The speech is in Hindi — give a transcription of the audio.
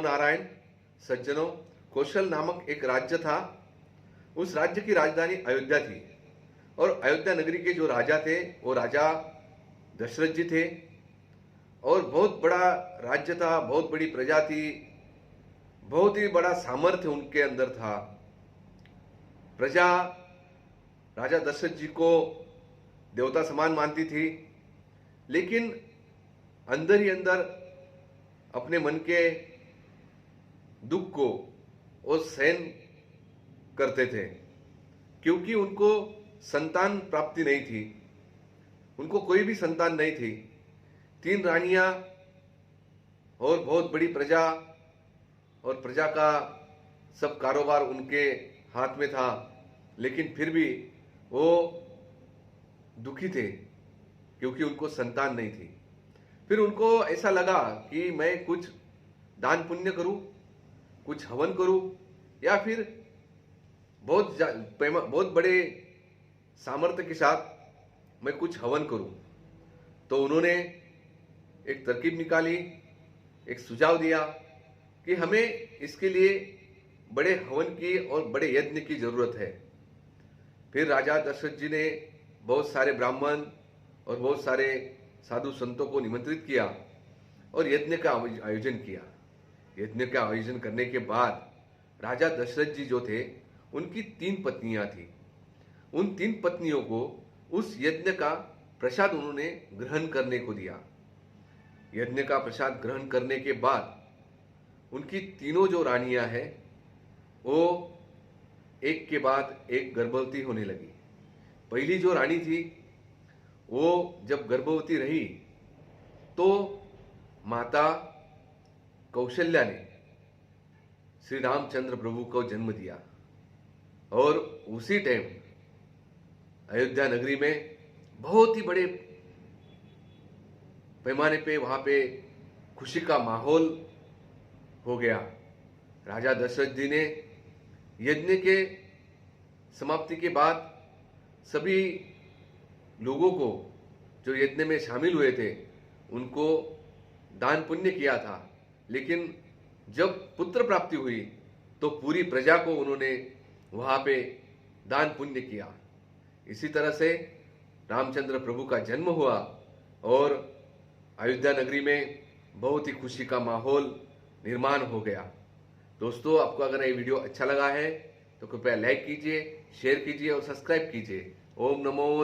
नारायण। सज्जनों, कौशल नामक एक राज्य था। उस राज्य की राजधानी अयोध्या थी और अयोध्या नगरी के जो राजा थे वो राजा दशरथ जी थे। और बहुत बड़ा राज्य था, बहुत बड़ी प्रजा थी, बहुत ही बड़ा सामर्थ्य उनके अंदर था। प्रजा राजा दशरथ जी को देवता समान मानती थी, लेकिन अंदर ही अंदर अपने मन के दुख को वो सहन करते थे, क्योंकि उनको संतान प्राप्ति नहीं थी। उनको कोई भी संतान नहीं थी। 3 रानियां और बहुत बड़ी प्रजा, और प्रजा का सब कारोबार उनके हाथ में था, लेकिन फिर भी वो दुखी थे क्योंकि उनको संतान नहीं थी। फिर उनको ऐसा लगा कि मैं कुछ दान पुण्य करूं, कुछ हवन करूं, या फिर बहुत बड़े सामर्थ्य के साथ मैं कुछ हवन करूं। तो उन्होंने एक तरकीब निकाली, एक सुझाव दिया कि हमें इसके लिए बड़े हवन की और बड़े यज्ञ की जरूरत है। फिर राजा दशरथ जी ने बहुत सारे ब्राह्मण और बहुत सारे साधु संतों को निमंत्रित किया और यज्ञ का आयोजन किया। यज्ञ का आयोजन करने के बाद राजा दशरथ जी जो थे, उनकी 3 पत्नियां थी। उन 3 पत्नियों को उस यज्ञ का प्रसाद उन्होंने ग्रहण करने को दिया। यज्ञ का प्रसाद ग्रहण करने के बाद उनकी तीनों जो रानियां हैं, वो एक के बाद एक गर्भवती होने लगी। पहली जो रानी थी, वो जब गर्भवती रही तो माता कौशल्या ने श्री रामचंद्र प्रभु को जन्म दिया। और उसी टाइम अयोध्या नगरी में बहुत ही बड़े पैमाने पे वहां पे खुशी का माहौल हो गया। राजा दशरथ जी ने यज्ञ के समाप्ति के बाद सभी लोगों को जो यज्ञ में शामिल हुए थे उनको दान पुण्य किया था, लेकिन जब पुत्र प्राप्ति हुई तो पूरी प्रजा को उन्होंने वहां पे दान पुण्य किया। इसी तरह से रामचंद्र प्रभु का जन्म हुआ और अयोध्या नगरी में बहुत ही खुशी का माहौल निर्माण हो गया। दोस्तों, आपको अगर ये वीडियो अच्छा लगा है तो कृपया लाइक कीजिए, शेयर कीजिए और सब्सक्राइब कीजिए। ओम नमो